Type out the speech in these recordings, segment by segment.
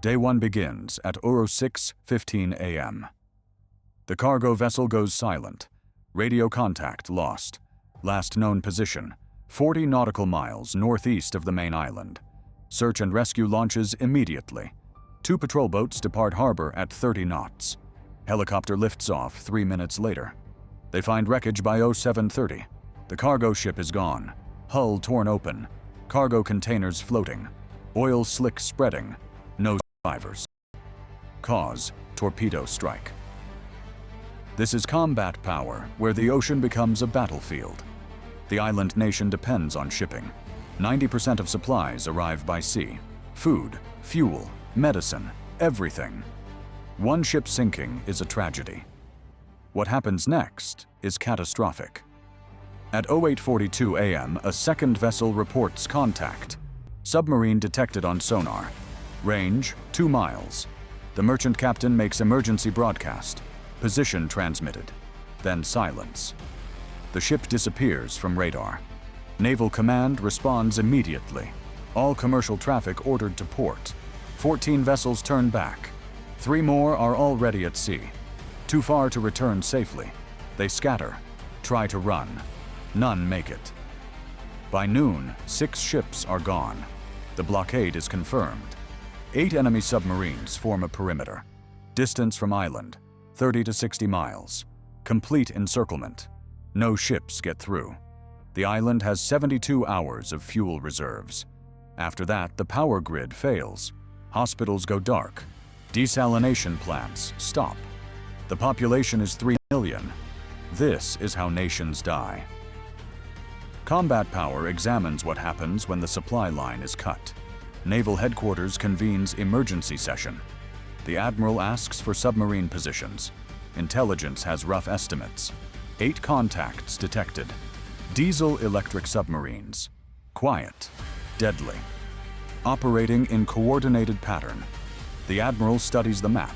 Day 1 begins at 06:15 a.m. The cargo vessel goes silent. Radio contact lost. Last known position, 40 nautical miles northeast of the main island. Search and rescue launches immediately. 2 patrol boats depart harbor at 30 knots. Helicopter lifts off 3 minutes later. They find wreckage by 07:30. The cargo ship is gone. Hull torn open. Cargo containers floating. Oil slick spreading. No survivors. Cause: torpedo strike. This is combat power, where the ocean becomes a battlefield. The island nation depends on shipping. 90% of supplies arrive by sea. Food, fuel, medicine, everything. One ship sinking is a tragedy. What happens next is catastrophic. At 08:42 a.m., a second vessel reports contact. Submarine detected on sonar. Range, 2 miles. The merchant captain makes emergency broadcast. Position transmitted. Then silence. The ship disappears from radar. Naval Command responds immediately. All commercial traffic ordered to port. 14 vessels turn back. 3 more are already at sea. Too far to return safely. They scatter, try to run. None make it. By noon, 6 ships are gone. The blockade is confirmed. 8 enemy submarines form a perimeter. Distance from island, 30 to 60 miles. Complete encirclement. No ships get through. The island has 72 hours of fuel reserves. After that, the power grid fails. Hospitals go dark. Desalination plants stop. The population is 3 million. This is how nations die. Combat Power examines what happens when the supply line is cut. Naval Headquarters convenes emergency session. The Admiral asks for submarine positions. Intelligence has rough estimates. 8 contacts detected. Diesel-electric submarines. Quiet. Deadly. Operating in coordinated pattern. The Admiral studies the map.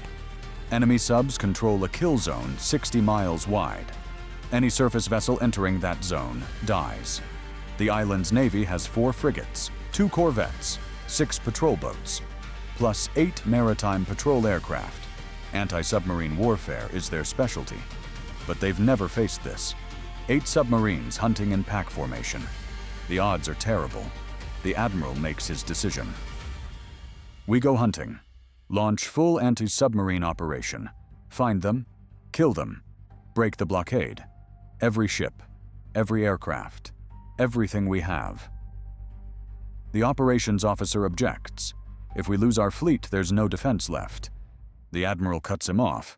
Enemy subs control a kill zone 60 miles wide. Any surface vessel entering that zone dies. The island's navy has 4 frigates, 2 corvettes, 6 patrol boats, plus 8 maritime patrol aircraft. Anti-submarine warfare is their specialty, but they've never faced this. 8 submarines hunting in pack formation. The odds are terrible. The Admiral makes his decision. We go hunting. Launch full anti-submarine operation. Find them, kill them, break the blockade. Every ship, every aircraft, everything we have. The operations officer objects. If we lose our fleet, there's no defense left. The Admiral cuts him off.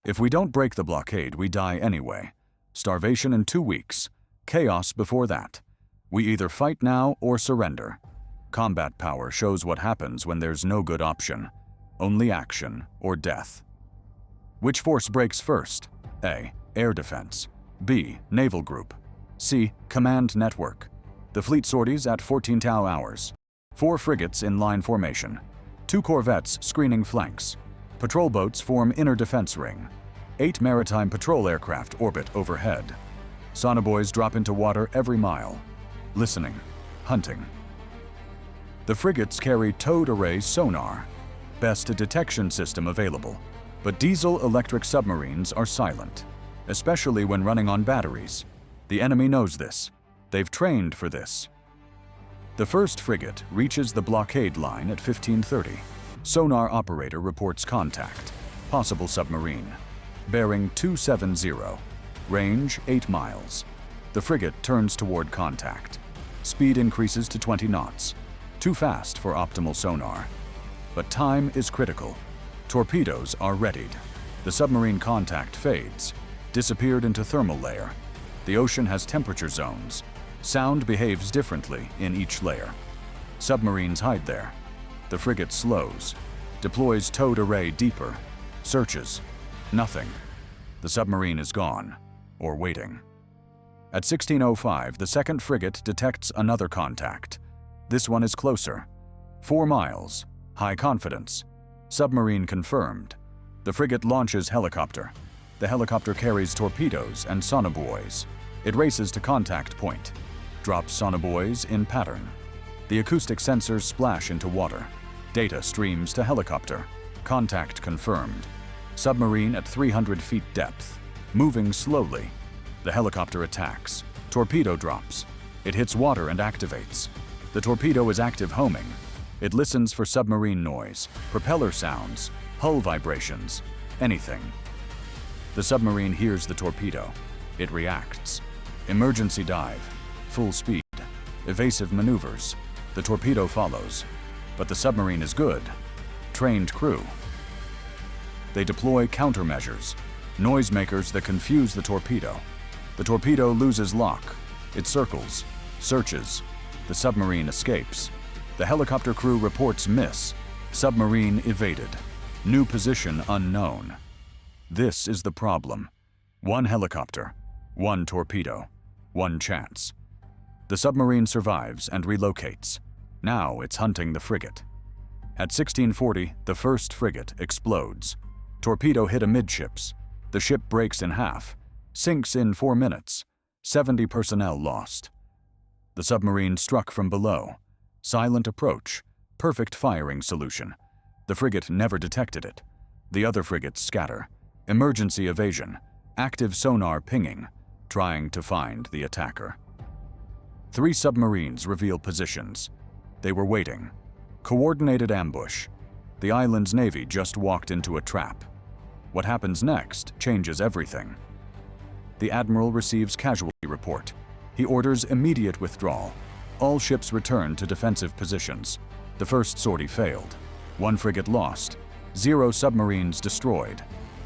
If we don't break the blockade, we die anyway. Starvation in 2 weeks. Chaos before that. We either fight now or surrender. Combat Power shows what happens when there's no good option. Only action or death. Which force breaks first? A. Air defense. B. Naval group. C. Command network. The fleet sorties at 14 TOW hours. 4 frigates in line formation. 2 corvettes screening flanks. Patrol boats form inner defense ring. 8 maritime patrol aircraft orbit overhead. Sonobuoys drop into water every mile. Listening. Hunting. The frigates carry towed array sonar. Best detection system available. But diesel-electric submarines are silent, especially when running on batteries. The enemy knows this. They've trained for this. The first frigate reaches the blockade line at 15:30. Sonar operator reports contact. Possible submarine. Bearing 270. Range 8 miles. The frigate turns toward contact. Speed increases to 20 knots. Too fast for optimal sonar. But time is critical. Torpedoes are readied. The submarine contact fades. Disappeared into thermal layer. The ocean has temperature zones. Sound behaves differently in each layer. Submarines hide there. The frigate slows. Deploys towed array deeper. Searches. Nothing. The submarine is gone. Or waiting. At 16:05, the second frigate detects another contact. This one is closer. 4 miles. High confidence. Submarine confirmed. The frigate launches helicopter. The helicopter carries torpedoes and sonobuoys. It races to contact point. Drops sonobuoys in pattern. The acoustic sensors splash into water. Data streams to helicopter. Contact confirmed. Submarine at 300 feet depth. Moving slowly. The helicopter attacks. Torpedo drops. It hits water and activates. The torpedo is active homing. It listens for submarine noise, propeller sounds, hull vibrations, anything. The submarine hears the torpedo. It reacts. Emergency dive. Full speed. Evasive maneuvers. The torpedo follows. But the submarine is good. Trained crew. They deploy countermeasures. Noisemakers that confuse the torpedo. The torpedo loses lock. It circles. Searches. The submarine escapes. The helicopter crew reports miss. Submarine evaded. New position unknown. This is the problem. One helicopter. One torpedo. One chance. The submarine survives and relocates. Now it's hunting the frigate. At 1640, the first frigate explodes. Torpedo hit amidships. The ship breaks in half. Sinks in 4 minutes. 70 personnel lost. The submarine struck from below. Silent approach. Perfect firing solution. The frigate never detected it. The other frigates scatter. Emergency evasion. Active sonar pinging. Trying to find the attacker. 3 submarines reveal positions. They were waiting. Coordinated ambush. The island's navy just walked into a trap. What happens next changes everything. The admiral receives casualty report. He orders immediate withdrawal. All ships return to defensive positions. The first sortie failed. 1 frigate lost. 0 submarines destroyed.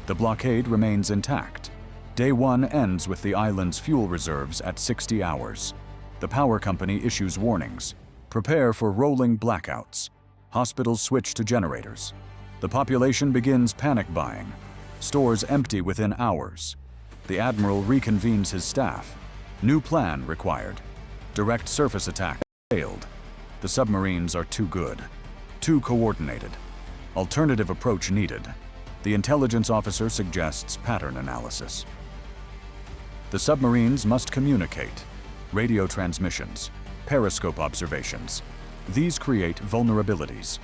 The blockade remains intact. Day 1 ends with the island's fuel reserves at 60 hours. The power company issues warnings. Prepare for rolling blackouts. Hospitals switch to generators. The population begins panic buying. Stores empty within hours. The admiral reconvenes his staff. New plan required. Direct surface attack failed. The submarines are too good. Too coordinated. Alternative approach needed. The intelligence officer suggests pattern analysis. The submarines must communicate. Radio transmissions. Periscope observations. These create vulnerabilities.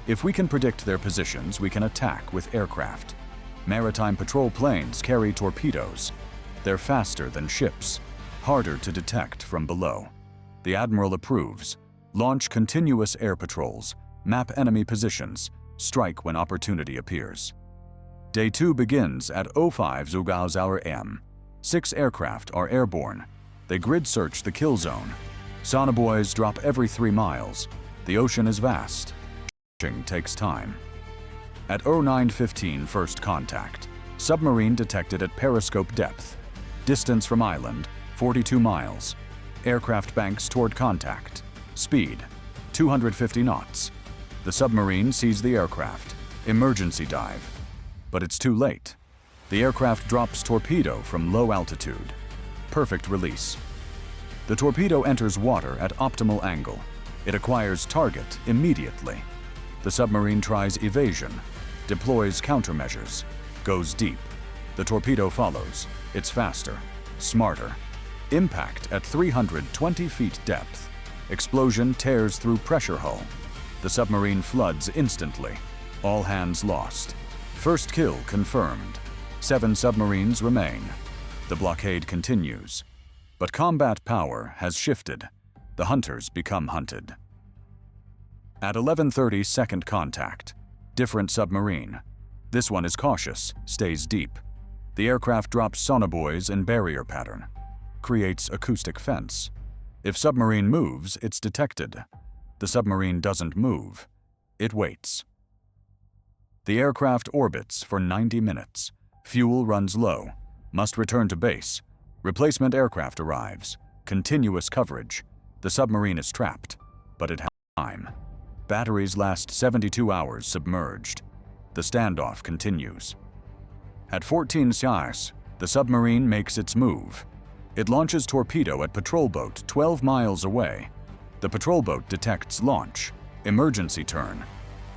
If we can predict their positions, we can attack with aircraft. Maritime patrol planes carry torpedoes. They're faster than ships, harder to detect from below. The admiral approves. Launch continuous air patrols, map enemy positions, strike when opportunity appears. Day 2 begins at 05:00 am. 6 aircraft are airborne. They grid search the kill zone. Sonobuoys drop every 3 miles. The ocean is vast. Searching takes time. At 09:15 first contact. Submarine detected at periscope depth. Distance from island, 42 miles. Aircraft banks toward contact. Speed, 250 knots. The submarine sees the aircraft. Emergency dive. But it's too late. The aircraft drops torpedo from low altitude. Perfect release. The torpedo enters water at optimal angle. It acquires target immediately. The submarine tries evasion, deploys countermeasures, goes deep. The torpedo follows. It's faster, smarter. Impact at 320 feet depth. Explosion tears through pressure hull. The submarine floods instantly. All hands lost. First kill confirmed. 7 submarines remain. The blockade continues. But combat power has shifted. The hunters become hunted. At 11:30 second contact. Different submarine. This one is cautious, stays deep. The aircraft drops sonobuoys in barrier pattern. Creates acoustic fence. If submarine moves, it's detected. The submarine doesn't move. It waits. The aircraft orbits for 90 minutes. Fuel runs low. Must return to base. Replacement aircraft arrives. Continuous coverage. The submarine is trapped, but it has time. Batteries last 72 hours submerged. The standoff continues. At 14 hours, the submarine makes its move. It launches torpedo at patrol boat 12 miles away. The patrol boat detects launch. Emergency turn.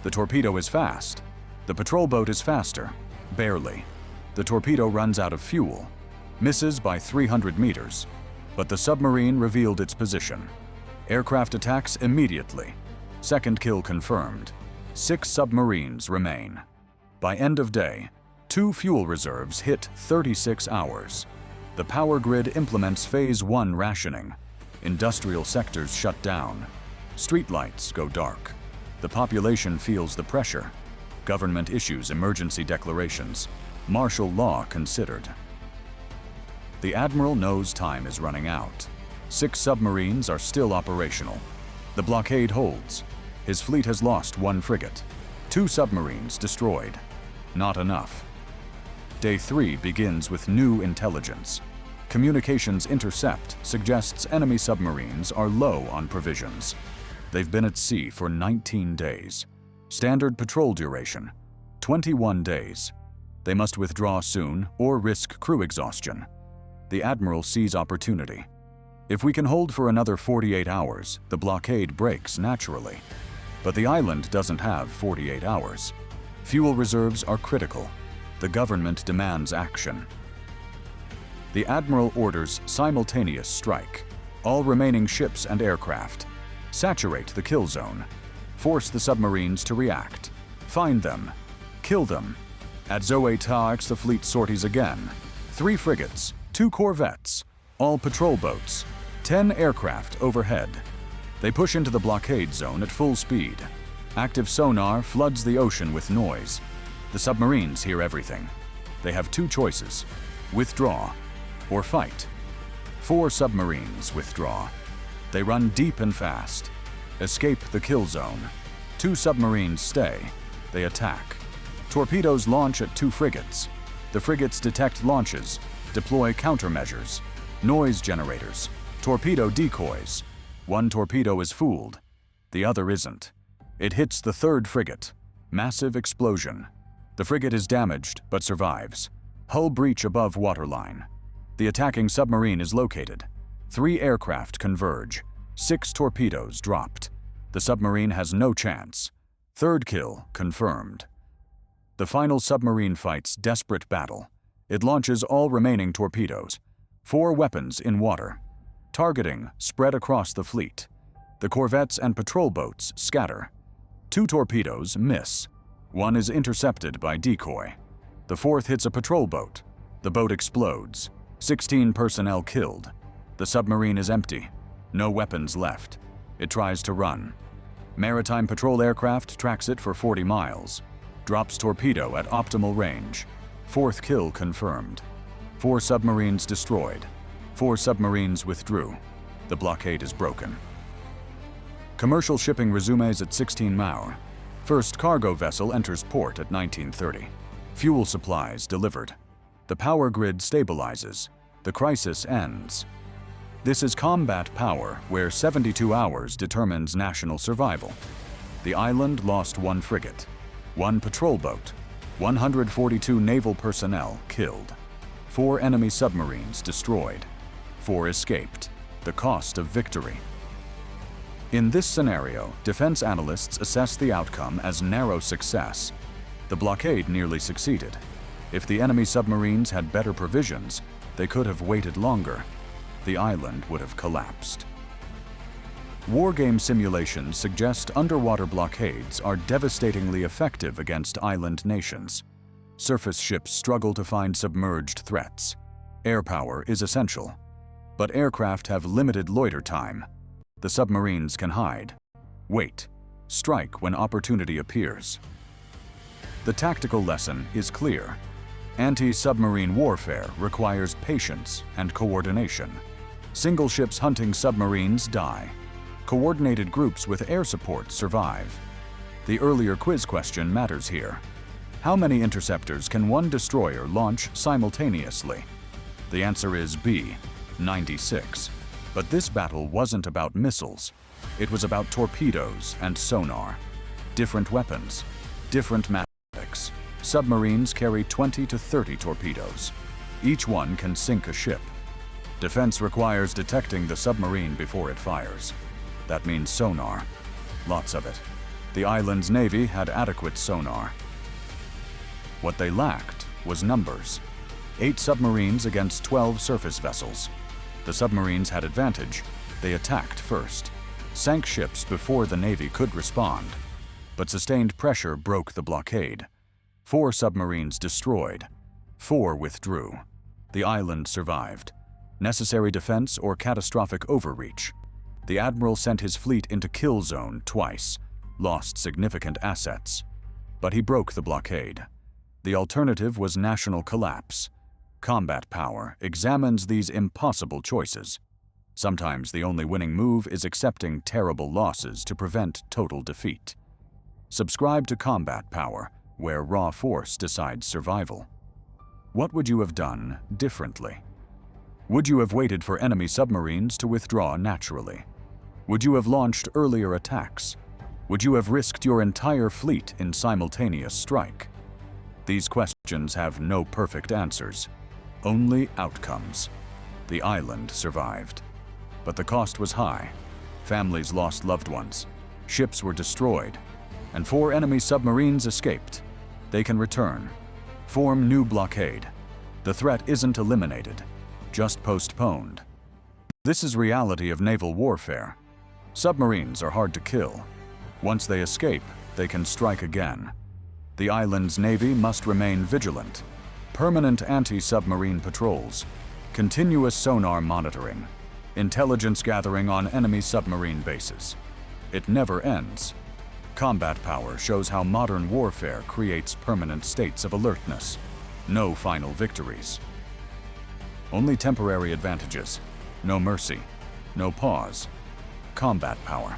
The torpedo is fast. The patrol boat is faster. Barely. The torpedo runs out of fuel. Misses by 300 meters. But the submarine revealed its position. Aircraft attacks immediately. Second kill confirmed. 6 submarines remain. By end of day, 2 fuel reserves hit 36 hours. The power grid implements Phase 1 rationing. Industrial sectors shut down. Streetlights go dark. The population feels the pressure. Government issues emergency declarations. Martial law considered. The Admiral knows time is running out. 6 submarines are still operational. The blockade holds. His fleet has lost 1 frigate. 2 submarines destroyed. Not enough. Day 3 begins with new intelligence. Communications intercept suggests enemy submarines are low on provisions. They've been at sea for 19 days. Standard patrol duration, 21 days. They must withdraw soon or risk crew exhaustion. The Admiral sees opportunity. If we can hold for another 48 hours, the blockade breaks naturally. But the island doesn't have 48 hours. Fuel reserves are critical. The government demands action. The Admiral orders simultaneous strike. All remaining ships and aircraft. Saturate the kill zone. Force the submarines to react. Find them. Kill them. At Zoe Tax, the fleet sorties again. 3 frigates, 2 corvettes, all patrol boats, 10 aircraft overhead. They push into the blockade zone at full speed. Active sonar floods the ocean with noise. The submarines hear everything. They have 2 choices: withdraw or fight. 4 submarines withdraw. They run deep and fast. Escape the kill zone. 2 submarines stay. They attack. Torpedoes launch at 2 frigates. The frigates detect launches, deploy countermeasures, noise generators, torpedo decoys. 1 torpedo is fooled. The other isn't. It hits the 3rd frigate. Massive explosion. The frigate is damaged but survives. Hull breach above waterline. The attacking submarine is located. 3 aircraft converge. 6 torpedoes dropped. The submarine has no chance. 3rd kill confirmed. The final submarine fights desperate battle. It launches all remaining torpedoes. 4 weapons in water. Targeting spread across the fleet. The corvettes and patrol boats scatter. 2 torpedoes miss. 1 is intercepted by decoy. The 4th hits a patrol boat. The boat explodes. 16 personnel killed. The submarine is empty. No weapons left. It tries to run. Maritime patrol aircraft tracks it for 40 miles. Drops torpedo at optimal range. 4th kill confirmed. 4 submarines destroyed. 4 submarines withdrew. The blockade is broken. Commercial shipping resumes at 16 Maur. First cargo vessel enters port at 1930. Fuel supplies delivered. The power grid stabilizes. The crisis ends. This is combat power, where 72 hours determines national survival. The island lost 1 frigate, 1 patrol boat, 142 naval personnel killed, 4 enemy submarines destroyed, 4 escaped. The cost of victory. In this scenario, defense analysts assess the outcome as narrow success. The blockade nearly succeeded. If the enemy submarines had better provisions, they could have waited longer. The island would have collapsed. Wargame simulations suggest underwater blockades are devastatingly effective against island nations. Surface ships struggle to find submerged threats. Air power is essential. But aircraft have limited loiter time. The submarines can hide, wait, strike when opportunity appears. The tactical lesson is clear. Anti-submarine warfare requires patience and coordination. Single ships hunting submarines die. Coordinated groups with air support survive. The earlier quiz question matters here. How many interceptors can 1 destroyer launch simultaneously? The answer is B, 96. But this battle wasn't about missiles. It was about torpedoes and sonar. Different weapons, different mathematics. Submarines carry 20 to 30 torpedoes. Each one can sink a ship. Defense requires detecting the submarine before it fires. That means sonar. Lots of it. The island's navy had adequate sonar. What they lacked was numbers. 8 submarines against 12 surface vessels. The submarines had advantage. They attacked first. Sank ships before the navy could respond. But sustained pressure broke the blockade. 4 submarines destroyed. 4 withdrew. The island survived. Necessary defense or catastrophic overreach? The admiral sent his fleet into kill zone twice, lost significant assets. But he broke the blockade. The alternative was national collapse. Combat power examines these impossible choices. Sometimes the only winning move is accepting terrible losses to prevent total defeat. Subscribe to Combat Power, where raw force decides survival. What would you have done differently? Would you have waited for enemy submarines to withdraw naturally? Would you have launched earlier attacks? Would you have risked your entire fleet in simultaneous strike? These questions have no perfect answers, only outcomes. The island survived. But the cost was high. Families lost loved ones. Ships were destroyed. And 4 enemy submarines escaped. They can return. Form new blockade. The threat isn't eliminated, just postponed. This is reality of naval warfare. Submarines are hard to kill. Once they escape, they can strike again. The island's navy must remain vigilant. Permanent anti-submarine patrols, continuous sonar monitoring, intelligence gathering on enemy submarine bases. It never ends. Combat Power shows how modern warfare creates permanent states of alertness. No final victories. Only temporary advantages. No mercy. No pause. Combat Power.